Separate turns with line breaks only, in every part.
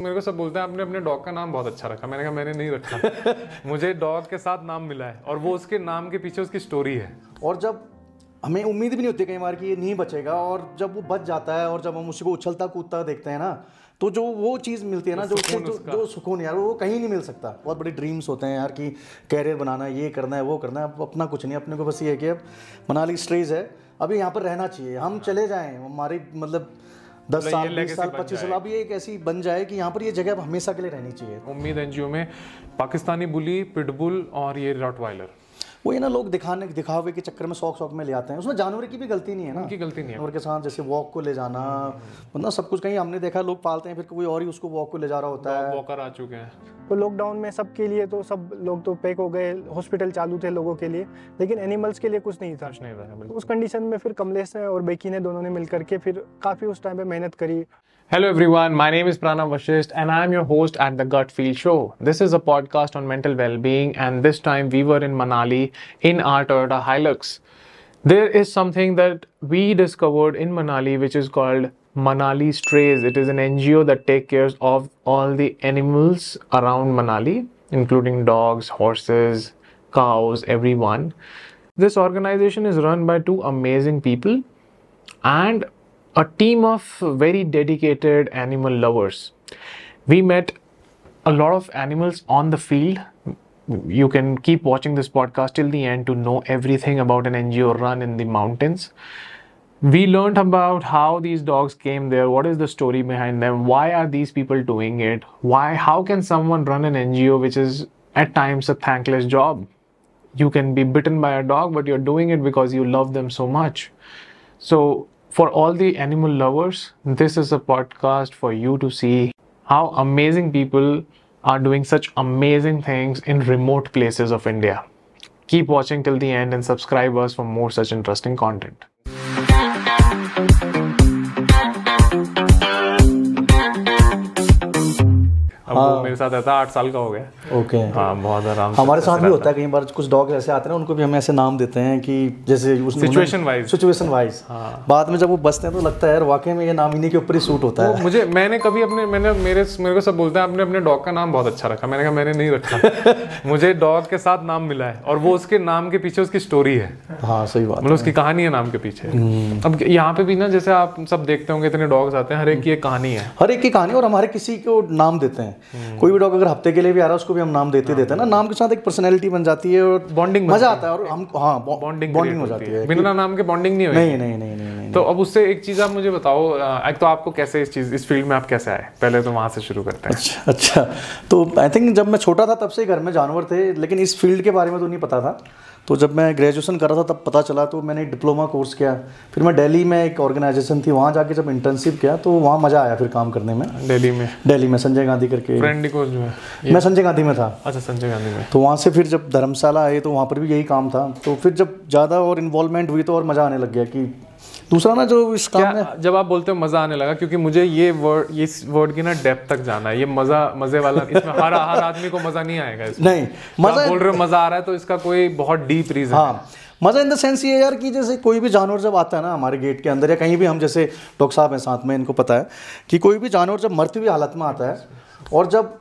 मेरे को सब बोलते हैं आपने अपने डॉग का नाम बहुत अच्छा रखा। मैंने कहा मैंने नहीं रखा मुझे डॉग के साथ नाम मिला है और वो उसके नाम के पीछे उसकी स्टोरी है।
और जब हमें उम्मीद भी नहीं होती कई बार कि ये नहीं बचेगा, और जब वो बच जाता है और जब हम उसको उछलता कूदता देखते हैं ना, तो जो वो चीज़ मिलती है ना, जो सुकून यार, वो कहीं नहीं मिल सकता। बहुत बड़े ड्रीम्स होते हैं यार कि कैरियर बनाना है, ये करना है, वो करना है। अब अपना कुछ नहीं, अपने को बस ये है कि अब मनाली स्ट्रेज है, अभी यहाँ पर रहना चाहिए। हम चले जाएँ, हमारी मतलब 10 साल 20 साल 25 साल, अब ये एक ऐसी बन जाए कि यहाँ पर ये जगह हमेशा के लिए रहनी चाहिए।
उम्मीद एनजीओ में पाकिस्तानी बुली, पिटबुल और ये रॉटवाइलर,
वो ये ना लोग दिखावे के चक्कर में शौक में ले आते हैं। उसमें जानवर की भी गलती नहीं है ना,
उनकी गलती नहीं है।
जानवर के साथ जैसे वॉक को ले जाना, मतलब सब कुछ कहीं हमने देखा लोग पालते हैं, फिर कोई और ही उसको वॉक को ले जा रहा होता है।
वॉकर आ चुके हैं।
तो लॉकडाउन में सबके लिए तो सब लोग तो पैक हो गए, हॉस्पिटल चालू थे लोगों के लिए, लेकिन एनिमल्स के लिए कुछ नहीं था। उस कंडीशन में फिर कमलेश और बेकी ने दोनों ने मिलकर के फिर काफ़ी उस टाइम पे मेहनत करी।
Hello everyone, my name is Pranav Vashist and I am your host at the Gut Feel Show. This is a podcast on mental well-being, and this time we were in Manali in our Toyota Hilux. There is something that we discovered in Manali which is called Manali Strays. It is an NGO that takes care of all the animals around Manali, including dogs, horses, cows, everyone. This organization is run by two amazing people and a team of very dedicated animal lovers. We met a lot of animals on the field. You can keep watching this podcast till the end to know everything about an NGO run in the mountains. We learned about how these dogs came there, what is the story behind them, why are these people doing it, how can someone run an NGO which is at times a thankless job. You can be bitten by a dog, but you're doing it because you love them so much. So for all the animal lovers, this is a podcast for you to see how amazing people are doing such amazing things in remote places of India. Keep watching till the end and subscribe us for more such interesting content. अब वो मेरे साथ रहता है, 8 साल का हो गया।
ओके।
हाँ, बहुत आराम से।
हमारे साथ भी होता है कई बार, कुछ डॉग ऐसे आते हैं ना, उनको भी हम ऐसे नाम देते हैं कि जैसे
सिचुएशन वाइज।
हाँ। बाद में जब वो बसते हैं तो लगता है यार वाकई में ये नाम इन्हीं के ऊपर ही सूट होता है।
मैंने कभी मेरे को सब बोलते हैं आपने अपने डॉग का नाम बहुत अच्छा रखा। मैंने कहा मैंने नहीं रखा मुझे डॉग के साथ नाम मिला है और वो उसके नाम के पीछे उसकी स्टोरी है।
हाँ सही बात,
मतलब उसकी कहानी है नाम के पीछे। अब यहाँ पे भी ना, जैसे आप सब देखते होंगे इतने डॉग्स आते हैं, हर एक की एक कहानी है,
हर एक की कहानी, और हमारे किसी को नाम देते हैं। कोई भी डॉग अगर हफ्ते के लिए भी आ रहा है उसको भी हम नाम देते हैं ना, नाम के साथ एक पर्सनैलिटी बन जाती है और
बॉन्डिंग
मजा आता है, और हम बॉन्डिंग हो जाती है।
बिना नाम के बॉन्डिंग नहीं होगी।
नहीं।
तो अब उससे एक चीज आप मुझे बताओ, एक तो आपको कैसे इस फील्ड में आप कैसे आए, पहले तो वहां से शुरू करते हैं।
अच्छा, तो आई थिंक जब मैं छोटा था तब से घर में जानवर थे, लेकिन इस फील्ड के बारे में तो नहीं पता था। तो जब मैं ग्रेजुएशन कर रहा था तब पता चला, तो मैंने डिप्लोमा कोर्स किया। फिर मैं दिल्ली में एक ऑर्गेनाइजेशन थी, वहाँ जाके जब इंटर्नशिप किया तो वहाँ मज़ा आया फिर काम करने में। दिल्ली में संजय गांधी करके
फ्रेंड को जो है,
मैं संजय गांधी में था।
अच्छा, संजय गांधी में।
तो वहाँ से फिर जब धर्मशाला आए तो वहाँ पर भी यही काम था। तो फिर जब ज़्यादा और इन्वॉल्वमेंट हुई तो और मज़ा आने लग गया। कि दूसरा ना, जो इस काम में
जब आप बोलते हो मजा आने लगा, क्योंकि मुझे इस वर्ड की ना डेप्थ तक जाना है। ये मजे वाला, इसमें हर आदमी को मजा नहीं आएगा इसमें।
नहीं, मजा
बोल रहे हो मजा आ रहा है तो इसका कोई बहुत डीप रीजन है।
हाँ, मज़ा इन द सेंस ये यार कि जैसे कोई भी जानवर जब आता है ना हमारे गेट के अंदर या कहीं भी, हम जैसे डॉक्टर साहब हैं साथ में, इनको पता है कि कोई भी जानवर जब मरती हुई हालत में आता है और जब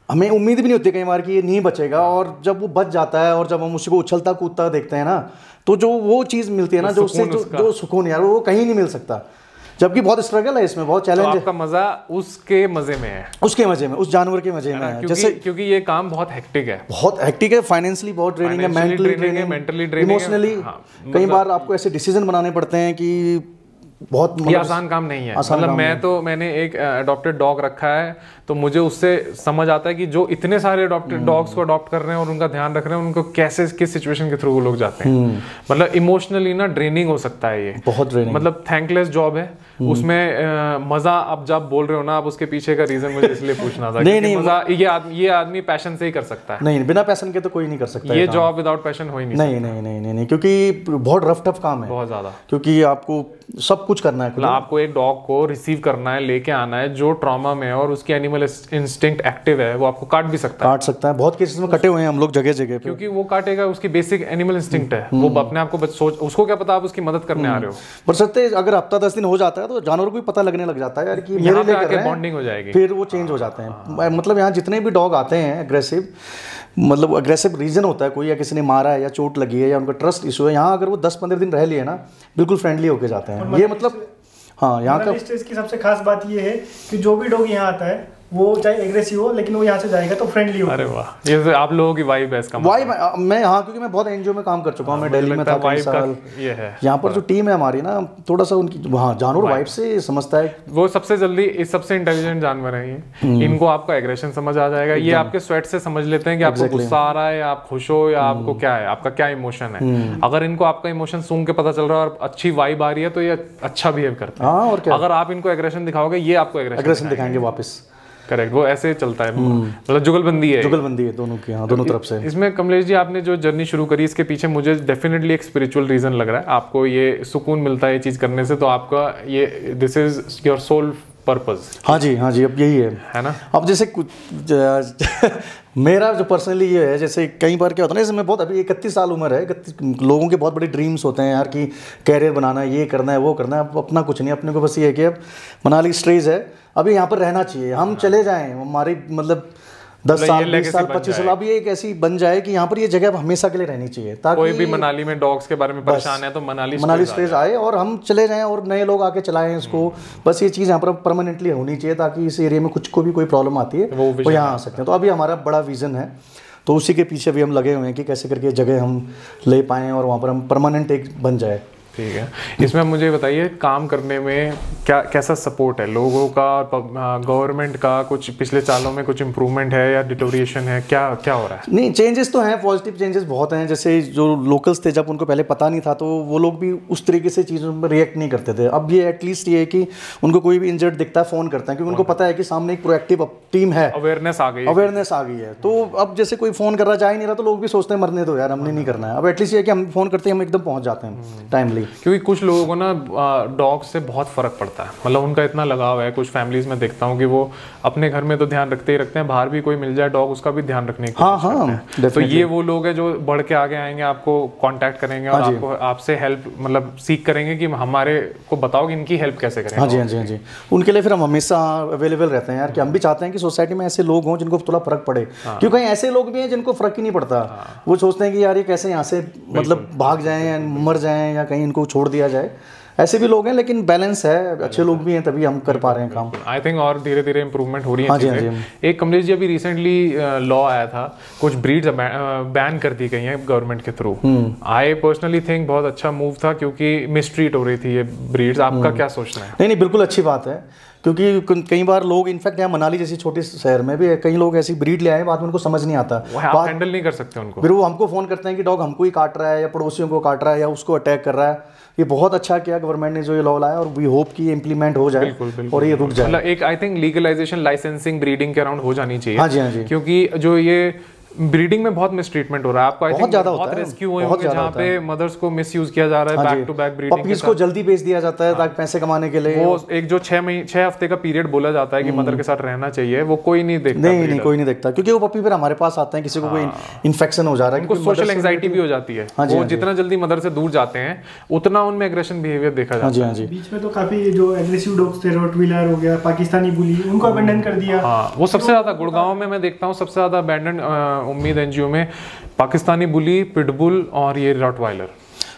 हमें उम्मीद भी नहीं होती कई बार कि ये नहीं बचेगा, और जब वो बच जाता है और जब हम उसको उछलता कूदता देखते हैं ना, तो जो वो चीज़ मिलती है ना, जो उससे जो सुकून यार, वो कहीं नहीं मिल सकता। जबकि बहुत स्ट्रगल है इसमें, बहुत चैलेंज है।
आपका मजा उसके मजे में है,
उसके मजे में, उस जानवर के मजे में है। जैसे
क्योंकि ये काम बहुत हेक्टिक है,
फाइनेंशियली बहुत ट्रेनिंग है, मेंटली ट्रेनिंग, इमोशनली कई बार आपको ऐसे डिसीजन बनाने पड़ते हैं कि बहुत
ये आसान काम नहीं है। मतलब मैंने एक अडॉप्टेड डॉग रखा है, तो मुझे उससे समझ आता है कि जो इतने सारे अडॉप्टेड डॉग्स को अडॉप्ट कर रहे हैं और उनका ध्यान रख रहे हैं, उनको कैसे किस सिचुएशन के थ्रू वो लोग जाते हैं। मतलब इमोशनली ना ड्रेनिंग हो सकता है ये,
बहुत ड्रेनिंग,
मतलब थैंकलेस जॉब है। उसमें मजा, आप जब बोल रहे हो ना, आप उसके पीछे का रीजन मुझे इसलिए पूछना था। नहीं, मजा ये आदमी पैशन से ही कर सकता है।
नहीं, बिना पैशन के तो कोई नहीं कर सकता
ये जॉब विदाउट पैशन हो ही नहीं।
नहीं, क्योंकि बहुत रफ टफ काम है,
बहुत ज्यादा।
क्योंकि आपको सब कुछ करना है।
मतलब आपको एक डॉग को रिसीव करना है, लेके आना है, जो ट्रॉमा में है और उसकी एनिमल इंस्टिंक्ट एक्टिव है, वो आपको काट भी सकता
है। बहुत केसेस में कटे हुए हैं हम लोग जगह जगह पे,
क्योंकि वो काटेगा, उसकी बेसिक एनिमल इंस्टिंक्ट है, वो अपने आप को सोच, उसको क्या पता आप उसकी मदद करने आ रहे हो।
पर सत्य अगर हफ्ता 10 दिन हो जाता है तो जानवर को भी पता लगने लग जाता है यार कि मेरे लिए कर रहे हैं,
बॉन्डिंग हो जाएगी,
फिर वो चेंज हो जाते हैं। मतलब यहाँ जितने भी डॉग आते हैं एग्रेसिव, मतलब अग्रेसिव रीजन होता है कोई, या किसी ने मारा है या चोट लगी है या उनका ट्रस्ट इशू है, यहाँ अगर वो 10-15 दिन रह लिए ना बिल्कुल फ्रेंडली होके जाते हैं। ये मतलब हाँ, यहाँ का
इसकी सबसे खास बात ये है कि जो भी डॉग यहाँ आता है वो चाहे एग्रेसिव हो, लेकिन वो यहाँ से जाएगा तो फ्रेंडली हो।
अरे वाह, ये आप लोगों की वाइब है इसका
वाइब। मैं हाँ, क्योंकि मैं बहुत एनजीओ में काम कर चुका हूँ, मैं दिल्ली में था कई साल।
ये है
यहाँ पर जो टीम है हमारी ना, थोड़ा सा उनकी हाँ जानवर वाइब से समझता है।
वो सबसे जल्दी, इस सबसे इंटेलिजेंट जानवर है ये। इनको आपका एग्रेशन समझ आ जाएगा, ये आपके स्वेट से समझ लेते हैं कि आपको गुस्सा आ रहा है या आप खुश हो या आपको क्या है, आपका क्या इमोशन है। अगर इनको आपका इमोशन सूंघ के पता चल रहा है और अच्छी वाइब आ रही है तो ये अच्छा बिहेव करते हैं।
और क्या,
अगर आप इनको एग्रेशन दिखाओगे ये आपको एग्रेशन
दिखाएंगे वापस।
करेक्ट, वो ऐसे चलता है, मतलब जुगलबंदी है
दोनों की, हाँ दोनों तरफ से।
इसमें कमलेश जी आपने जो जर्नी शुरू करी, इसके पीछे मुझे डेफिनेटली एक स्पिरिचुअल रीजन लग रहा है। आपको ये सुकून मिलता है ये चीज करने से, तो आपका ये this is your soul purpose.
हाँ जी, अब यही है
ना।
अब जैसे कुछ मेरा जो पर्सनली ये है, जैसे कई बार क्या होता है ना, जैसे मैं बहुत अभी 31 साल उम्र है, 31 लोगों के बहुत बड़े ड्रीम्स होते हैं यार कि कैरियर बनाना है, ये करना है, वो करना है। अपना कुछ नहीं, अपने को बस ये है कि अब मनाली स्ट्रेज है, अभी यहाँ पर रहना चाहिए, हम चले जाएं, हमारी मतलब 10 साल 20 साल 25 साल, अब ये एक ऐसी बन जाए कि यहाँ पर ये जगह हमेशा के लिए रहनी चाहिए, ताकि
कोई भी मनाली में डॉग्स के बारे में परेशान है तो मनाली
स्ट्रेज आए और हम चले जाएं और नए लोग आके चलाएं इसको। बस ये चीज़ यहाँ पर परमानेंटली होनी चाहिए, ताकि इस एरिया में कुछ को भी कोई प्रॉब्लम आती है वो यहाँ आ सकते हैं। तो अभी हमारा बड़ा विजन है, तो उसी के पीछे भी हम लगे हुए हैं कि कैसे करके जगह हम ले पाएँ और वहाँ पर हम परमानेंट एक बन जाए।
ठीक है, इसमें मुझे बताइए काम करने में क्या कैसा सपोर्ट है लोगों का, गवर्नमेंट का, कुछ पिछले सालों में कुछ इम्प्रूवमेंट है या डिटोरिएशन है, क्या क्या हो रहा है?
नहीं, चेंजेस तो हैं, पॉजिटिव चेंजेस बहुत हैं। जैसे जो लोकल्स थे, जब उनको पहले पता नहीं था तो वो लोग भी उस तरीके से चीज़ों पर रिएक्ट नहीं करते थे। अब ये एटलीस्ट ये है कि उनको कोई भी इंजर्ड दिखता है फ़ोन करते हैं, क्योंकि उनको पता है कि सामने एक प्रोएक्टिव टीम है,
अवेयरनेस आ गई है।
तो अब जैसे कोई फ़ोन कर रहा जा ही नहीं रहा तो लोग भी सोचते हैं मरने दो यार, हमने नहीं करना है। अब एटलीस्ट ये है कि हम फ़ोन करते हैं, हम एकदम पहुँच जाते हैं टाइमली।
क्योंकि कुछ लोगों को ना डॉग से बहुत फर्क पड़ता है, मतलब उनका इतना लगाव है। कुछ फैमिलीज में देखता हूँ कि वो अपने घर में तो ध्यान रखते ही रखते हैं, बाहर भी कोई मिल जाए डॉग उसका भी ध्यान रखने की कोशिश करते हैं। तो ये वो लोग हैं जो बढ़ के आगे आएंगे, आपको कांटेक्ट करेंगे और आपको आपसे हेल्प मतलब सीख करेंगे कि हमारे को बताओ कि इनकी हेल्प कैसे करें।
हाँ जी, उनके लिए फिर हम हमेशा अवेलेबल रहते हैं यार, कि हम भी चाहते हैं कि सोसाइटी में ऐसे लोग हों जिनको थोड़ा फर्क पड़े। क्योंकि ऐसे लोग भी हैं जिनको फर्क ही नहीं पड़ता, वो सोचते हैं कि यार ये कैसे यहाँ से मतलब भाग जाएं या मर जाएं या कहीं इनको छोड़ दिया जाए। ऐसे भी लोग हैं, लेकिन बैलेंस है, अच्छे लोग भी हैं, तभी हम कर पा रहे हैं काम।
आई थिंक और धीरे धीरे इंप्रूवमेंट हो रही है चीजें। एक कमलेश जी अभी रिसेंटली लॉ आया था, कुछ ब्रीड्स बैन कर दी गई हैं गवर्नमेंट के थ्रू। आई पर्सनली थिंक बहुत अच्छा मूव था, क्योंकि मिसट्रीट हो रही थी ये ब्रीड्स। आपका क्या सोचना है?
नहीं, बिल्कुल अच्छी बात है, क्योंकि कई बार लोग इनफैक्ट यहाँ मनाली जैसी छोटे शहर में भी कई लोग ऐसी ब्रीड ले आए, बाद में उनको समझ नहीं आता,
आप हैंडल नहीं कर सकते उनको।
फिर वो हमको फ़ोन करते हैं कि डॉग हमको ही काट रहा है या पड़ोसियों को काट रहा है या उसको अटैक कर रहा है। ये बहुत अच्छा किया गवर्नमेंट ने जो ये लॉ लाया, और वी होप कि ये इम्प्लीमेंट हो जाए। बिल्कुल, और ये रुक जाए।
मतलब एक I think legalisation, licensing breeding के अराउंड हो जानी चाहिए।
हाँ जी,
क्योंकि जो ये ब्रीडिंग में बहुत मिसट्रीटमेंट हो रहा है, आपको
बहुत ज्यादा होता है,
रेस्क्यू हुए होंगे जहां पे मदर्स को मिसयूज किया जा रहा है, back to back breeding,
puppies को जल्दी बेच दिया जाता है ताकि पैसे कमाने के लिए।
वो एक जो 6 हफ्ते का पीरियड बोला जाता है कि मदर के साथ रहना चाहिए, वो कोई नहीं देखता।
नहीं, कोई नहीं देखता, क्योंकि वो पपी फिर हमारे पास आते हैं, किसी को कोई इन्फेक्शन हो जा रहा है,
उनको सोशल एंजाइटी भी हो जाती है। वो जितना जल्दी मदर से दूर जाते हैं उतना उनमें एग्रेशन बिहेवियर देखा जाता है।
बीच में तो काफी जो एग्रेसिव डॉग्स थे, रोटवीलर हो गया, पाकिस्तानी बुली, उनको अबेंडन कर दिया।
वो सबसे ज्यादा गुड़गांव में मैं देखता हूँ, सबसे ज्यादा अबेंडन उम्मीद एनजीओ में पाकिस्तानी बुली, पिटबुल और ये रॉटवाइलर।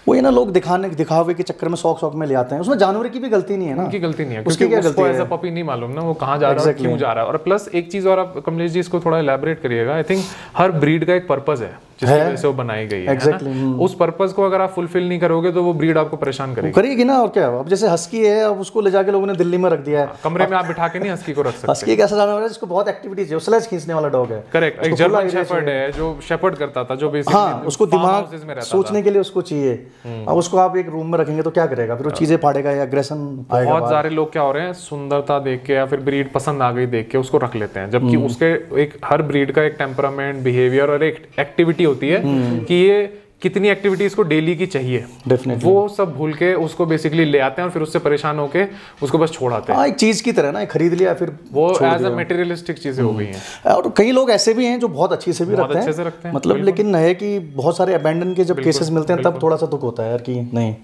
वो ये ना लोग दिखावे के चक्कर में शौक में ले आते हैं, उसमें जानवर की भी गलती नहीं है ना,
उनकी गलती नहीं है,
उसकी क्या गलती है?
एज अ पपी नहीं मालूम ना वो कहाँ जा रहा है, क्यों जा रहा है। और प्लस एक चीज और, आप कमलेश जी इसको थोड़ा इलैबोरेट करिएगा। आई थिंक हर ब्रीड का एक पर्पस है जिसकी वजह से वो बनाई गई है। उस पर्पस को अगर आप फुलफिल नहीं करोगे तो वो ब्रीड आपको परेशान करेगी
ना। और क्या, अब जैसे हस्की है, अब उसको ले जाके लोगों ने दिल्ली में रख दिया है,
कमरे में आप बिठा के नहीं हस्की को रख सकते।
हस्की एक ऐसा जानवर है जिसको बहुत एक्टिविटीज है, स्लेज खींचने वाला डॉग है।
करेक्ट, एक जर्मन शेफर्ड है जो शेफर्ड करता था, जो बेसिकली
हाँ, उसको दिमाग सोचने के लिए उसको चाहिए। अब उसको आप एक रूम में रखेंगे तो क्या करेगा, फिर वो चीजें फाड़ेगा या एग्रेशन आएगा।
बहुत सारे लोग क्या हो रहे हैं, सुंदरता देख के या फिर ब्रीड पसंद आ गई देख के उसको रख लेते हैं, जबकि उसके एक हर ब्रीड का एक टेम्परामेंट, बिहेवियर और एक एक्टिविटी होती है कि ये कितनी एक्टिविटीज को डेली की चाहिए,
डेफिनेटली
वो सब भूल के उसको बेसिकली ले आते हैं और फिर उससे परेशान होके उसको बस छोड़ आते हैं।
एक चीज की तरह ना, खरीद लिया फिर
वो एज अ मटेरियलिस्टिक चीजें हो गई हैं।
और कई लोग ऐसे भी हैं जो बहुत अच्छे से भी
अच्छे से रखते हैं
मतलब, लेकिन है कि बहुत सारे अबैंडन के जब केसेस मिलते हैं तब थोड़ा सा दुख होता है यार कि नहीं।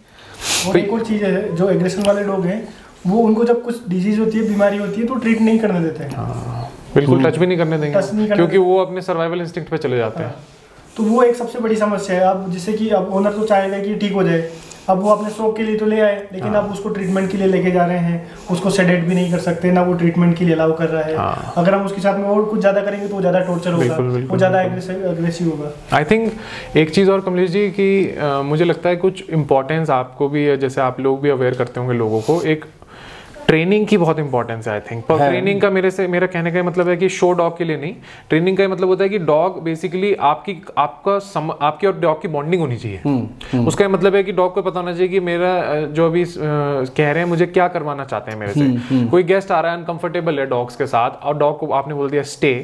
और एक और चीज़ है, जो एग्रेशन वाले लोग हैं वो उनको जब कुछ डिजीज होती है, बीमारी होती है, तो ट्रीट नहीं करने देते हैं।
बिल्कुल टच भी नहीं करने देंगे क्योंकि वो अपने सर्वाइवल इंस्टिंक्ट पे चले जाते हैं।
तो वो एक सबसे बड़ी समस्या है। अब जिससे कि अब ओनर तो चाहेगा कि ठीक हो जाए, अब वो अपने शौक के लिए तो ले आए, लेकिन अब उसको ट्रीटमेंट के लिए लेके जा रहे हैं, उसको सेडेट भी नहीं कर सकते ना, वो ट्रीटमेंट के लिए अलाउ कर रहा है। अगर हम उसके साथ में और कुछ ज़्यादा करेंगे तो वो ज़्यादा टॉर्चर होगा, वो ज़्यादा एग्रेसिव होगा।
आई थिंक एक चीज़ और कमलेश जी की मुझे लगता है कुछ इंपॉर्टेंस आपको भी है, जैसे आप लोग भी अवेयर करते होंगे लोगों को, एक ट्रेनिंग की बहुत इंपॉर्टेंस है आई थिंक। पर ट्रेनिंग का मेरा कहने का मतलब है कि शो डॉग के लिए नहीं, ट्रेनिंग का मतलब होता है कि डॉग बेसिकली आपकी और डॉग की बॉन्डिंग होनी चाहिए। उसका मतलब है कि डॉग को पता होना चाहिए कि मेरा जो अभी कह रहे हैं मुझे क्या करवाना चाहते हैं मेरे से। कोई गेस्ट आ रहा है अनकंफर्टेबल है डॉग्स के साथ और डॉग को आपने बोल दिया स्टे,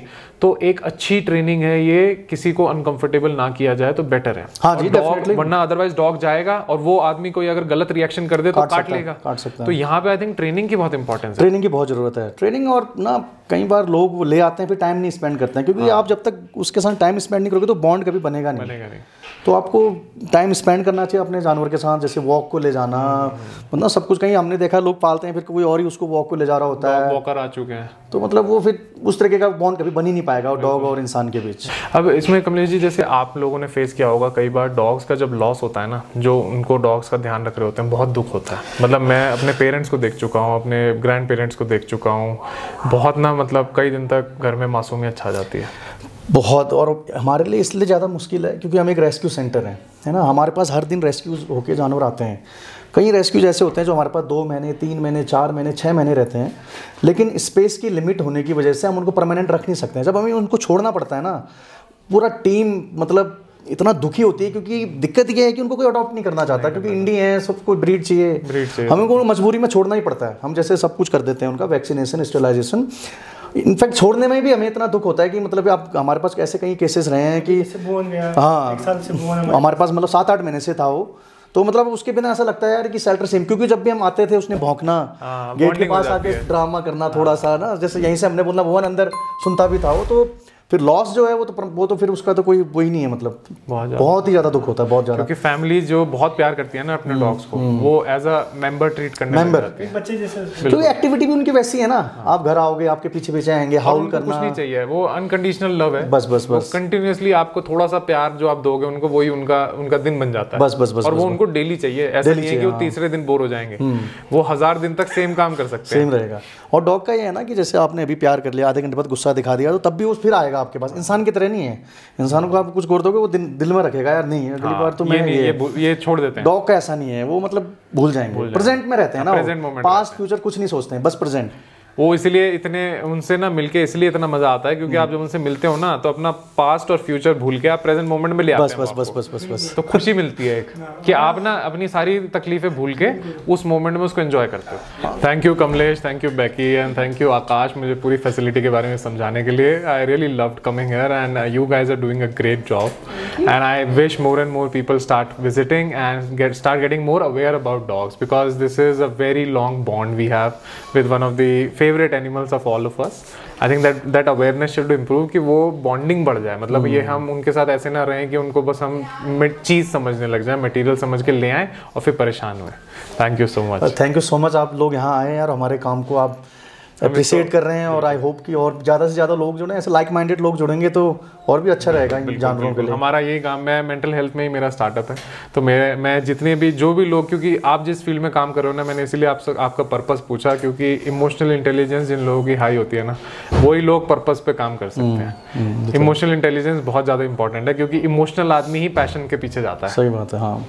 तो एक अच्छी ट्रेनिंग है ये, किसी को अनकंफर्टेबल ना किया जाए तो बेटर है।
हाँ जी,
वरना अदरवाइज डॉग जाएगा और वो आदमी कोई अगर गलत रिएक्शन कर दे तो काट लेगा। तो यहाँ पे आई थिंक ट्रेनिंग की बहुत इंपॉर्टेंस है,
ट्रेनिंग की बहुत जरूरत है। ट्रेनिंग और ना कई बार लोग वो ले आते हैं फिर टाइम नहीं स्पेंड करते हैं, क्योंकि आप जब तक उसके साथ टाइम स्पेंड नहीं करोगे तो बॉन्ड कभी बनेगा नहीं। तो आपको टाइम स्पेंड करना चाहिए अपने जानवर के साथ, जैसे वॉक को ले जाना, मतलब सब कुछ। कहीं हमने देखा लोग पालते हैं फिर कोई और ही उसको वॉक को ले जा रहा होता है,
वॉकर आ चुके हैं,
तो मतलब वो फिर उस तरीके का बॉन्ड कभी बन ही नहीं पाएगा डॉग और इंसान के बीच।
अब इसमें कमलेश जी जैसे आप लोगों ने फेस किया होगा कई बार डॉग्स का जब लॉस होता है ना, जो उनको डॉग्स का ध्यान रख रहे होते हैं, बहुत दुख होता है। मतलब मैं अपने पेरेंट्स को देख चुका हूँ, अपने ग्रैंड पेरेंट्स को देख चुका हूँ, बहुत ना मतलब कई दिन तक घर में मासूमियत छा जाती है
बहुत। और हमारे लिए इसलिए ज़्यादा मुश्किल है क्योंकि हम एक रेस्क्यू सेंटर है ना, हमारे पास हर दिन रेस्क्यू होके जानवर आते हैं। कई रेस्क्यूज ऐसे होते हैं जो हमारे पास 2 महीने 3 महीने 4 महीने 6 महीने रहते हैं, लेकिन स्पेस की लिमिट होने की वजह से हम उनको परमानेंट रख नहीं सकते हैं। जब हमें उनको छोड़ना पड़ता है ना, पूरा टीम मतलब इतना दुखी होती है, क्योंकि दिक्कत ये है कि उनको कोई अडॉप्ट नहीं करना चाहता, क्योंकि इंडियन है, सबको ब्रीड चाहिए, हमें को मजबूरी में छोड़ना ही पड़ता है। हम जैसे सब कुछ कर देते हैं उनका, वैक्सीनेशन, स्टेरिलाइजेशन, इनफैक्ट छोड़ने में भी हमें इतना दुख होता है कि मतलब आप हमारे पास ऐसे कई केसेस रहे हैं कि हाँ, हमारे पास मतलब 7-8 महीने से था वो, तो मतलब उसके बिना ऐसा लगता है यार कि शेल्टर सेम, क्योंकि जब भी हम आते थे उसने भौंकना, गेट के पास आके ड्रामा करना थोड़ा सा ना, जैसे यहीं से हमने बोलना भुवन अंदर सुनता भी था वो। तो फिर लॉस जो है वो तो फिर उसका तो कोई वही नहीं है, मतलब बहुत ही ज़्यादा दुख होता है, बहुत ज़्यादा।
क्योंकि फैमिली जो बहुत प्यार करती है ना अपने डॉग्स को, वो एज अ मेंबर ट्रीट करने लग जाती है,
बच्चे जैसे।
क्योंकि एक्टिविटी भी उनकी वैसी है ना, आप घर आओगे आपके पीछे पीछे आएंगे, हाउल करना,
कुछ नहीं चाहिए, वो अनकंडीशनल लव है,
बस
कंटिन्यूअसली आपको थोड़ा सा प्यार जो आप दोगे उनको, वही उनका दिन बन जाता है,
बस
और वो उनको डेली चाहिए। ऐसा नहीं है कि वो तीसरे दिन बोर हो जाएंगे, वो 1000 दिन तक सेम काम कर सकते हैं,
सेम रहेगा। और डॉग का ये है ना कि जैसे आपने अभी प्यार कर लिया, आधे घंटे बाद गुस्सा दिखा दिया, तो तब भी वो फिर आएगा आपके पास। इंसान की तरह नहीं है, इंसान को आप कुछ कर दोगे वो दिल में रखेगा यार, नहीं अगली बार तो मैं
ये छोड़ देते हैं।
डॉग का ऐसा नहीं है, वो मतलब भूल जाएंगे, प्रेजेंट में रहते हैं ना, पास्ट फ्यूचर कुछ नहीं सोचते हैं, बस प्रेजेंट।
वो इसलिए इतने उनसे ना मिलके इसलिए इतना मजा आता है क्योंकि आप जब उनसे मिलते हो ना तो अपना पास्ट और फ्यूचर भूल के आप प्रेजेंट मोमेंट में ले आते हैं।
बस
तो खुशी मिलती है एक कि आप ना अपनी सारी तकलीफें भूल के उस मोमेंट में उसको एंजॉय करते हो। Thank you Kamlesh, thank you Becky and thank you Akash, मुझे पूरी फैसिलिटी के बारे में समझाने के लिए। I really loved coming here and you guys are doing a great job and I wish more and more people start visiting and start getting more aware about dogs because this is a very long bond we have with one of the favourite animals of all of us. I think that awareness should improve कि वो bonding बढ़ जाए। मतलब ये हम उनके साथ ऐसे ना रहें कि उनको बस हम चीज़ समझने लग जाए, मटेरियल समझ के ले आए और फिर परेशान हुए। Thank you so much.
Thank you so much, आप लोग यहाँ आए यार, हमारे काम को आप अप्रिशिएट कर रहे हैं और आई होप कि और ज़्यादा से ज़्यादा लोग जुड़े, ऐसे लाइक माइंडेड लोग जुड़ेंगे तो और भी अच्छा रहेगा इन जानवरों के लिए।
हमारा यही काम है, मेंटल हेल्थ में ही मेरा स्टार्टअप है, तो मैं जितने भी जो भी लोग, क्योंकि आप जिस फील्ड में काम कर रहे हो ना, मैंने इसीलिए आपका पर्पस पूछा क्योंकि इमोशनल इंटेलिजेंस जिन लोगों की हाई होती है ना, वही लोग पर्पस पे काम कर सकते हैं। इमोशनल इंटेलिजेंस बहुत ज़्यादा इंपॉर्टेंट है क्योंकि इमोशनल आदमी ही पैशन के पीछे जाता है।
सही बात है, हाँ।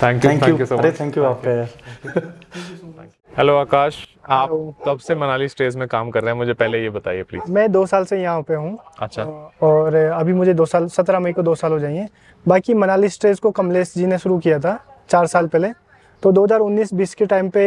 Thank you so much.
Thank you आपका यार।
हेलो आकाश, आप कब से मनाली स्टेज में काम कर रहे हैं, मुझे पहले ये बताइए प्लीज।
मैं 2 साल से यहाँ पे हूँ।
अच्छा।
और अभी मुझे 2 साल, 17 मई को 2 साल हो जाएंगे। बाकी मनाली स्टेज को कमलेश जी ने शुरू किया था 4 साल पहले, तो 2019-20 के टाइम पे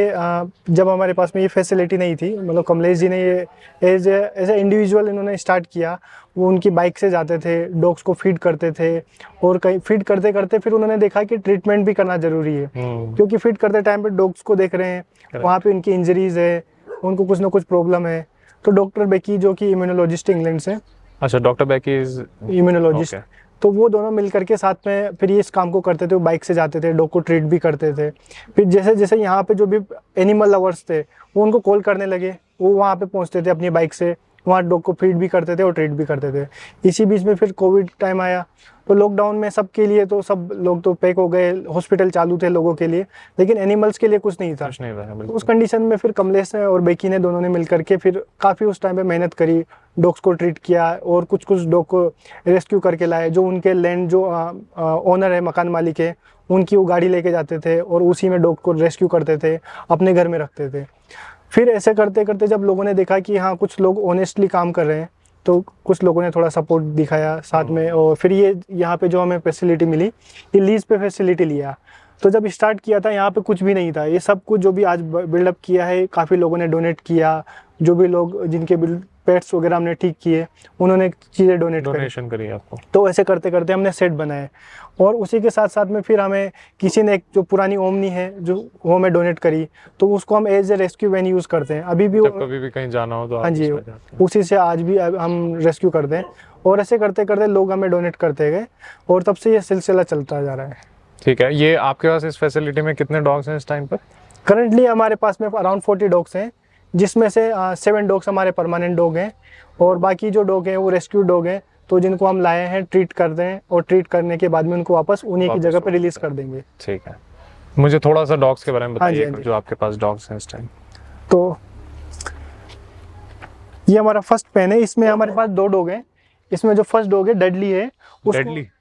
जब हमारे पास में ये फैसिलिटी नहीं थी, मतलब कमलेश जी ने ये एज ए इंडिविजुअल इन्होंने स्टार्ट किया। वो उनकी बाइक से जाते थे, डॉग्स को फीड करते थे, और कहीं फीड करते करते फिर उन्होंने देखा कि ट्रीटमेंट भी करना ज़रूरी है, क्योंकि फीड करते टाइम पे डॉग्स को देख रहे हैं, वहाँ पे उनकी इंजरीज है, उनको कुछ ना कुछ प्रॉब्लम है। तो डॉक्टर बेकी जो कि इम्यूनोलॉजिस्ट इंग्लैंड से,
अच्छा, डॉक्टर बेकी इज
इम्यूनोलॉजिस्ट, तो वो दोनों मिल करके साथ में फिर ये इस काम को करते थे। वो बाइक से जाते थे, डॉग को ट्रीट भी करते थे। फिर जैसे जैसे यहाँ पे जो भी एनिमल लवर्स थे वो उनको कॉल करने लगे, वो वहाँ पे पहुँचते थे अपनी बाइक से, वहाँ डॉग को फीड भी करते थे और ट्रीट भी करते थे। इसी बीच में फिर कोविड टाइम आया, तो लॉकडाउन में सबके लिए तो सब लोग तो पैक हो गए, हॉस्पिटल चालू थे लोगों के लिए, लेकिन एनिमल्स के लिए कुछ नहीं था। तो उस कंडीशन में फिर कमलेश और बेकी ने दोनों ने मिल करके फिर काफ़ी उस टाइम पे मेहनत करी, डॉग्स को ट्रीट किया और कुछ कुछ डॉग को रेस्क्यू करके लाए। जो उनके लैंड जो ओनर है, मकान मालिक है, उनकी वो गाड़ी लेके जाते थे और उसी में डॉग को रेस्क्यू करते थे, अपने घर में रखते थे। फिर ऐसे करते करते जब लोगों ने देखा कि हाँ कुछ लोग ऑनेस्टली काम कर रहे हैं, तो कुछ लोगों ने थोड़ा सपोर्ट दिखाया साथ में। और फिर ये यहाँ पे जो हमें फैसिलिटी मिली, ये लीज पे फैसिलिटी लिया। तो जब स्टार्ट किया था यहाँ पे कुछ भी नहीं था, ये सब कुछ जो भी आज बिल्डअप किया है, काफ़ी लोगों ने डोनेट किया। जो भी लोग जिनके पेट्स वगैरह हमने ठीक किए, उन्होंने चीज़ें डोनेशन करी आपको। तो ऐसे करते करते हमने सेट बनाए, और उसी के साथ साथ में फिर हमें किसी ने एक जो पुरानी ओमनी है जो वो हमें डोनेट करी, तो उसको हम as a rescue van use करते हैं अभी भी।
कभी भी कहीं जाना हो तो
हाँ जी, उसी से आज भी हम रेस्क्यू करते हैं। और ऐसे करते करते लोग हमें डोनेट करते गए, और तब से ये सिलसिला चलता जा रहा है।
ठीक है, ये आपके पास इस फैसिलिटी में कितने डॉग्स हैं इस टाइम पर?
करंटली हमारे पास में अराउंड 40 डॉग्स हैं, जिसमें से 7 डॉग्स हमारे परमानेंट डॉग हैं, और बाकी जो डॉग हैं वो रेस्क्यू डॉग हैं, तो जिनको हम लाए हैं ट्रीट कर दें, और ट्रीट करने के बाद में उनको वापस उन्हीं की जगह पे रिलीज कर देंगे।
ठीक है, मुझे थोड़ा सा डॉग्स के बारे में बताइए। जो आपके पास डॉग्स हैं इस टाइम।
तो ये हमारा फर्स्ट पेन है, इसमें हमारे पास 2 डॉग हैं। इसमें जो फर्स्ट डॉग है डडली है,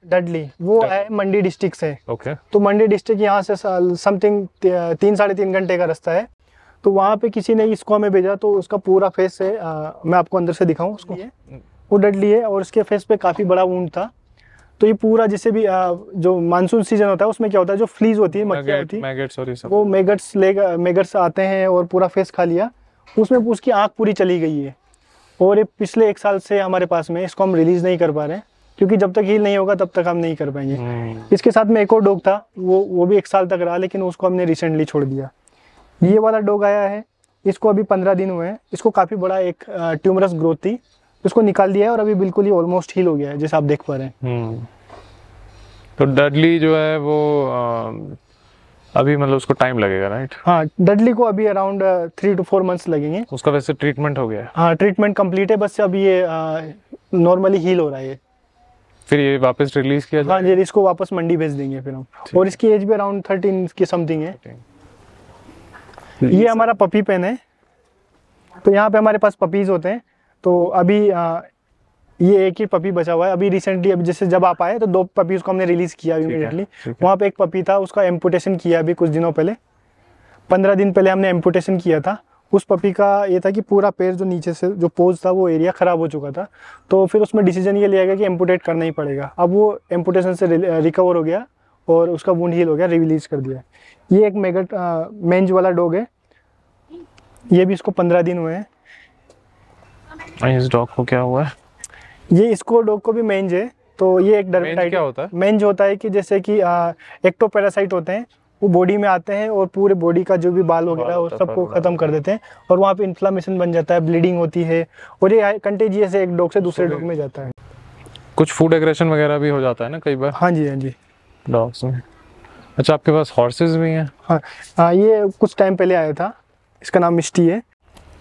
डडली वो है मंडी डिस्ट्रिक्ट से।
ओके।
तो मंडी डिस्ट्रिक्ट यहाँ से समथिंग 3-3.5 घंटे का रास्ता है। तो वहाँ पे किसी ने इसको हमें भेजा, तो उसका पूरा फेस है, मैं आपको अंदर से दिखाऊं उसको। वो डडली है और उसके फेस पे काफ़ी बड़ा वुंड था। तो ये पूरा जैसे भी जो मानसून सीजन होता है उसमें क्या होता है, जो फ्लीज होती है, मक्खियाँ होती है, वो मैगट्स आते हैं और पूरा फेस खा लिया। उसमें उसकी आँख पूरी चली गई है, और ये पिछले 1 साल से हमारे पास में, इसको हम रिलीज़ नहीं कर पा रहे हैं, क्योंकि जब तक हील नहीं होगा तब तक हम नहीं कर पाएंगे। इसके साथ में एक और डॉग था, वो भी 1 साल तक रहा, लेकिन उसको हमने रिसेंटली छोड़ दिया। ये वाला डॉग आया है, इसको अभी 15 दिन हुए हैं। इसको काफ़ी बड़ा एक ट्यूमरस ग्रोथ थी, उसको निकाल दिया है और अभी बिल्कुल ही ऑलमोस्ट हील हो गया है, जैसे आप देख पा रहे हैं।
तो डडली जो है वो अभी मतलब उसको टाइम लगेगा, राइट?
हाँ, डडली को अभी अराउंड 3 to 4 मंथ्स लगेंगे।
उसका वैसे ट्रीटमेंट हो गया है?
हाँ, ट्रीटमेंट कंप्लीट है, बस अभी ये नॉर्मली हील हो रहा है। फिर
ये वापस रिलीज किया जाएगा?
हाँ जी, इसको वापस मंडी भेज देंगे फिर हम। और इसकी एज भी अराउंड 13 की समथिंग है। ये हमारा पपी पेन है। तो यहाँ पे हमारे पास पपीज होते हैं। तो अभी ये एक ही पपी बचा हुआ है। अभी रिसेंटली, अभी जैसे जब आप आए तो 2 पपीज को हमने रिलीज किया इमीडिएटली। वहाँ पे एक पपी था, उसका एम्पुटेशन किया अभी कुछ दिनों पहले, 15 दिन पहले हमने एम्पुटेशन किया था। उस पपी का ये था कि पूरा पैर जो नीचे से जो पोज था वो एरिया ख़राब हो चुका था। तो फिर उसमें डिसीजन ये लिया गया कि एम्पुटेट करना ही पड़ेगा। अब वो एम्पुटेशन से रिकवर हो गया और उसका वुंड हील हो गया, रिलीज कर दिया। ये एक मैगट मेंज वाला डॉग है, ये भी इसको 15 दिन हुए हैं।
इस डॉग को क्या हुआ है?
ये इसको डॉग को भी मेंज है। तो ये एक डर्मेटाइट
क्या होता है?
मेंज होता है कि जैसे कि एक्टोपैरासाइट होते हैं, वो बॉडी में आते हैं और पूरे बॉडी का जो भी बाल वगैरह वो सबको खत्म कर देते हैं, और वहाँ पे इन्फ्लामेशन बन जाता है, ब्लीडिंग होती है, और ये कंटेजियस है, एक डॉग से दूसरे डॉग में जाता है।
कुछ फूड एग्रेशन वगैरह भी हो जाता है ना कई बार?
हाँ जी, हाँ जी,
डॉग्स में। अच्छा, आपके पास हॉर्सेस भी हैं?
हाँ, ये कुछ टाइम पहले आया था, इसका नाम मिस्टी है।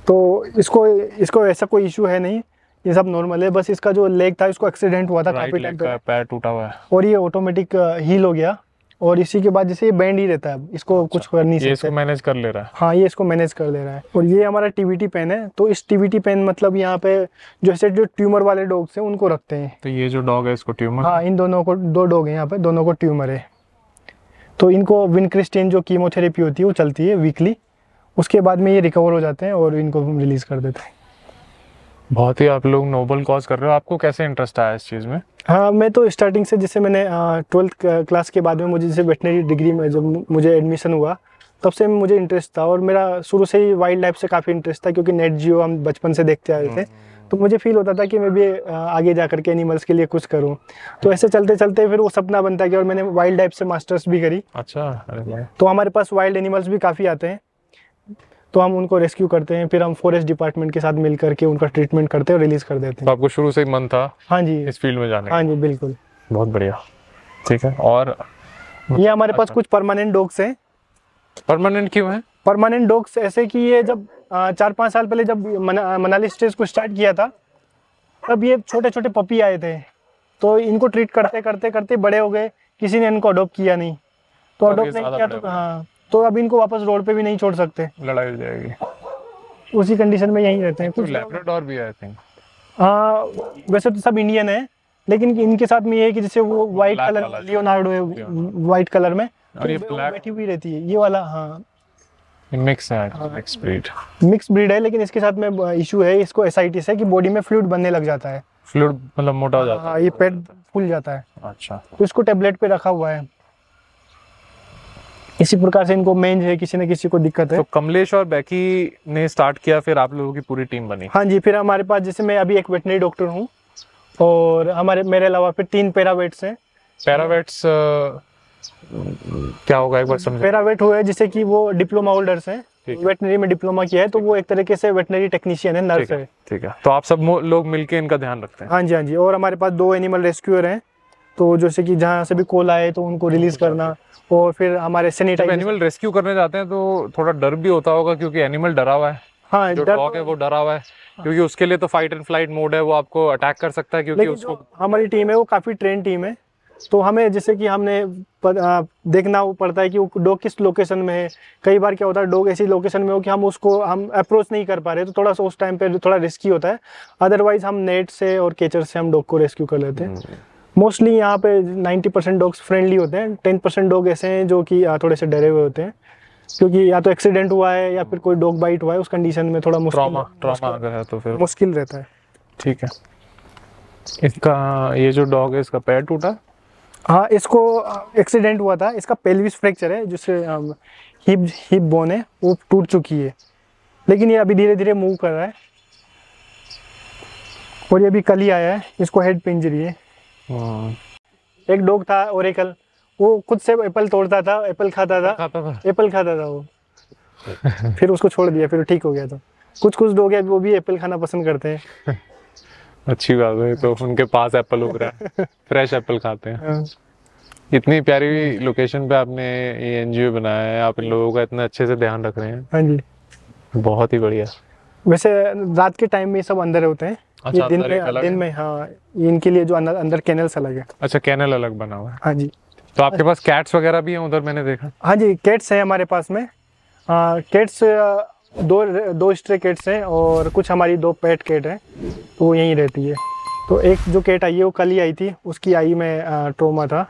तो इसको ऐसा कोई इशू है नहीं, ये सब नॉर्मल है। बस इसका जो लेग था, इसको एक्सीडेंट हुआ था काफी टाइम पहले, पैर टूटा हुआ है, और ये ऑटोमेटिक हील हो गया। और इसी के बाद जैसे ये बैंड ही रहता है, इसको कुछ कर नहीं सकते।
ये इसको मैनेज कर ले रहा है?
हाँ, ये इसको मैनेज कर ले रहा है। और ये हमारा टीवीटी पेन है। तो इस टीवीटी पेन मतलब यहाँ पे जैसे जो ट्यूमर वाले डॉग्स हैं उनको रखते हैं।
तो ये जो डॉग है इसको ट्यूमर?
हाँ, इन दोनों को, 2 डॉग हैं यहाँ पे, दोनों को ट्यूमर है। तो इनको विनक्रिस्टिन जो कीमोथेरेपी होती है वो चलती है वीकली, उसके बाद में ये रिकवर हो जाते हैं और इनको हम रिलीज कर देते हैं।
बहुत ही आप लोग नोबल कॉज कर रहे हो। आपको कैसे इंटरेस्ट आया इस चीज़ में?
हाँ, मैं तो स्टार्टिंग से, जैसे मैंने 12th क्लास के बाद में मुझे जैसे वेटनरी डिग्री में जब मुझे एडमिशन हुआ, तब से मुझे इंटरेस्ट था, और मेरा शुरू से ही वाइल्ड लाइफ से काफ़ी इंटरेस्ट था, क्योंकि नेट जियो हम बचपन से देखते आ रहे थे। तो मुझे फील होता था कि मैं भी आगे जा करके एनिमल्स के लिए कुछ करूं। तो ऐसे चलते चलते फिर वो सपना बनता गया, और मैंने वाइल्ड लाइफ से मास्टर्स भी करी।
अच्छा, अरे वाह।
तो हमारे पास वाइल्ड एनिमल्स भी काफ़ी आते हैं, तो हम उनको रेस्क्यू करते हैं, फिर हम फॉरेस्ट डिपार्टमेंट के साथ मिल करके उनका ट्रीटमेंट करते हैं और रिलीज कर देते
तो
हैं।
आपको शुरू से ही मन था
हाँ जी,
इस फील्ड में जाने का?
हाँ जी बिल्कुल।
बहुत बढ़िया, ठीक है। और
ये हमारे पास कुछ परमानेंट डॉग्स हैं।
परमानेंट क्यों है?
परमानेंट डॉग्स ऐसे कि ये जब 4-5 साल पहले जब मनाली स्टेज को स्टार्ट किया था, तब ये छोटे छोटे पपी आए थे, तो इनको ट्रीट करते करते करते बड़े हो गए, किसी ने इनको अडॉप्ट किया नहीं। तो अडॉप्ट नहीं किया तो हाँ, तो अब इनको वापस रोड पे भी नहीं छोड़ सकते,
लड़ाई हो जाएगी।
उसी कंडीशन में यहीं रहते हैं।
कुछ लैब्राडोर भी आई थिंक।
हाँ, वैसे तो सब इंडियन है, लेकिन इनके साथ में ये है कि जैसे वो वाइट कलर लियोनार्डो है, वाइट कलर में,
और ये
तो बैठी हुई रहती है, ये वाला। हाँ,
मिक्स है, मिक्स ब्रीड।
मिक्स ब्रीड है, लेकिन इसके साथ में इशू है, इसको एसाइटिस है कि बॉडी में फ्लूइड बनने लग जाता है।
फ्लूइड मतलब मोटा हो जाता है?
हाँ, ये पेट फूल जाता है।
अच्छा,
तो इसको टेबलेट पे रखा हुआ है। इसी प्रकार से इनको मेंज है, किसी न किसी को दिक्कत है।
तो कमलेश और बैकी ने स्टार्ट किया, फिर आप लोगों की पूरी टीम बनी?
हाँ जी, फिर हमारे पास जैसे मैं अभी एक वेटनरी डॉक्टर हूँ, और मेरे अलावा फिर 3 पैरावेट्स हैं।
पैरावेट्स क्या होगा एक बार समझाइए।
पैरावेट हुए जैसे कि वो डिप्लोमा होल्डर्स हैं, वेटनरी में डिप्लोमा किया है, तो वो एक तरीके से वेटनरी टेक्नीशियन है, नर्स है।
ठीक है, तो आप सब लोग मिलके इनका ध्यान रखते हैं?
हाँ जी, हाँ जी। और हमारे पास 2 एनिमल रेस्क्यूअर हैं, तो जैसे कि जहाँ से भी कॉल आए तो उनको रिलीज करना, और फिर हमारे सैनिटाइजर।
एनिमल रेस्क्यू करने जाते हैं तो थोड़ा डर भी होता होगा, क्योंकि एनिमल डरा हुआ है।
हाँ,
जो डॉग है वो डरा हुआ है, क्योंकि उसके लिए तो फाइट एंड फ्लाइट मोड है, वो आपको अटैक कर सकता है, क्योंकि उसको
हमारी टीम है वो काफ़ी ट्रेन टीम है। तो हमें जैसे कि हमने देखना पड़ता है कि वो डॉग किस लोकेशन में है। कई बार क्या होता है, डॉग ऐसी लोकेशन में हो कि हम अप्रोच नहीं कर पा रहे, तो थोड़ा सा उस टाइम पे थोड़ा रिस्की होता है। अदरवाइज हम नेट से और केचर से हम डॉग को रेस्क्यू कर लेते हैं। मोस्टली यहाँ पे 90% डॉग्स फ्रेंडली होते हैं, 10% डॉग ऐसे हैं जो कि थोड़े से डरे हुए होते हैं, क्योंकि या तो एक्सीडेंट हुआ है या फिर कोई डॉग बाइट हुआ है, उस कंडीशन में थोड़ा
ट्रॉमा अगर है तो फिर
मुश्किल रहता है।
ठीक है। इसका ये जो डॉग है, इसका पैर टूटा?
हाँ, इसको एक्सीडेंट हुआ था, इसका पेल्विस फ्रैक्चर है, जिससे हिप बोन है वो टूट चुकी है, लेकिन ये अभी धीरे धीरे मूव कर रहा है। और ये अभी कल ही आया है, इसको हेड पे इंजरी है। एक डॉग था ओरेकल, वो खुद से एप्पल तोड़ता था, एप्पल खाता था, एप्पल खाता था वो। फिर उसको छोड़ दिया, फिर ठीक हो गया। तो कुछ डॉग है वो भी एप्पल खाना पसंद करते हैं।
अच्छी बात है, तो उनके पास एप्पल उग रहा है, फ्रेश एप्पल खाते हैं। इतनी प्यारी लोकेशन पे आपने ये एनजीओ बनाया है, आप इन लोगों का इतना अच्छे से ध्यान रख रहे हैं।
हाँ जी,
बहुत ही बढ़िया।
वैसे रात के टाइम में सब अंदर होते हैं।
अच्छा,
ये दिन में हाँ, इनके लिए जो अंदर कैनल्स अलग है।
अच्छा, कैनल अलग बना हुआ है।
हाँ जी।
तो आपके पास कैट्स वगैरह भी हैं उधर, मैंने देखा?
हाँ जी, कैट्स हैं हमारे पास में। कैट्स 2 स्ट्रे कैट्स हैं, और कुछ हमारी 2 पेट कैट हैं, तो वो यहीं रहती है। तो एक जो कैट आई है वो कल ही आई थी, उसकी आई में ट्रोमा था,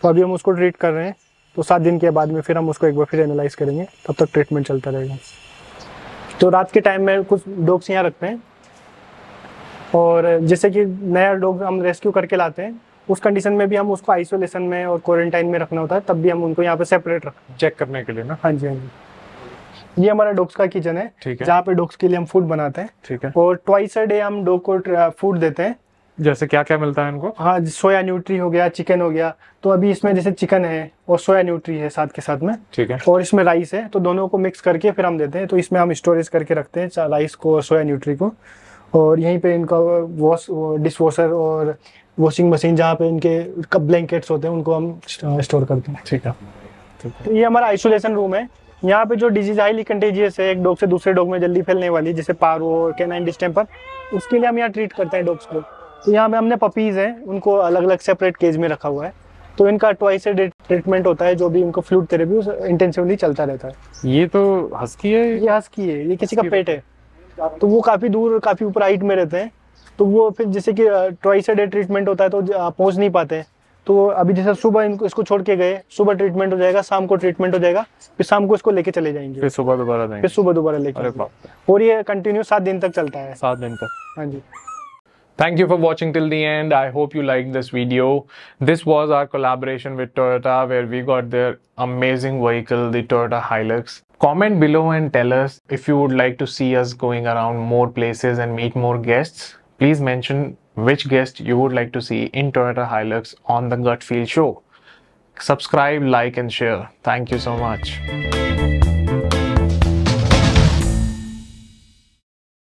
तो अभी हम उसको ट्रीट कर रहे हैं। तो 7 दिन के बाद में फिर हम उसको एक बार फिर एनालाइज करेंगे, तब तक ट्रीटमेंट चलता रहेगा। तो रात के टाइम में कुछ डॉग्स यहाँ रखते हैं, और जैसे कि नया डॉग हम रेस्क्यू करके लाते हैं, उस कंडीशन में भी हम उसको आइसोलेशन में और क्वारंटाइन में रखना होता है, तब भी हम उनको यहाँ पे सेपरेट रखते हैं
चेक करने के लिए ना।
हाँ जी, हाँ जी। ये हमारा डॉग्स का किचन है, जहाँ पे डॉग्स के लिए हम फूड बनाते हैं।
ठीक है।
और ट्वाइस अ डे हम डॉग को फूड देते हैं।
जैसे क्या क्या मिलता है इनको?
हाँ, सोया न्यूट्री हो गया, चिकन हो गया। तो अभी इसमें जैसे चिकन है और सोया न्यूट्री है साथ के साथ में।
ठीक है।
और इसमें राइस है, तो दोनों को मिक्स करके फिर हम देते हैं। तो इसमें हम स्टोरेज करके रखते हैं राइस को और सोया न्यूट्री को। और यहीं पे इनका डिश वॉशर और वॉशिंग मशीन, जहाँ पे इनके ब्लैंकेट्स होते हैं, उनको हम स्टोर करते हैं।
ठीक है।
तो ये हमारा आइसोलेशन रूम है। यहाँ पे जो डिजीज हाईली कंटेजियस है, एक डॉग से दूसरे डॉग में जल्दी फैलने वाली, जैसे पारो और कैनाइन डिस्टेंपर, उसके लिए हम यहाँ ट्रीट करते हैं डॉग्स को। तो यहाँ पे हमने पपीज़ हैं, उनको अलग अलग सेपरेट केज में रखा हुआ है। तो इनका ट्वाइस अ डे ट्रीटमेंट होता है, जो भी इनको फ्लूइड थेरेपी इंटेंसिवली चलता रहता है।
ये तो हस्की है?
ये हस्की है, ये किसी का पेट है। तो वो काफ़ी दूर, काफ़ी ऊपर हाइट में रहते हैं, तो वो फिर जैसे कि ट्वाइस अ डे ट्रीटमेंट होता है, तो पहुँच नहीं पाते। तो अभी जैसे सुबह इसको छोड़ के गए, सुबह ट्रीटमेंट हो जाएगा, शाम को ट्रीटमेंट हो जाएगा, फिर शाम को इसको लेके चले जाएंगे,
फिर सुबह दोबारा देंगे,
फिर सुबह दोबारा लेके। और ये कंटिन्यू 7 दिन तक चलता है।
7 दिन तक?
हाँ जी।
Thank you for watching till the end. I hope you liked this video. This was our collaboration with Toyota where we got their amazing vehicle, the Toyota Hilux. Comment below and tell us if you would like to see us going around more places and meet more guests. Please mention which guest you would like to see in Toyota Hilux on the Gut Feel Show. Subscribe, like and share. Thank you so much.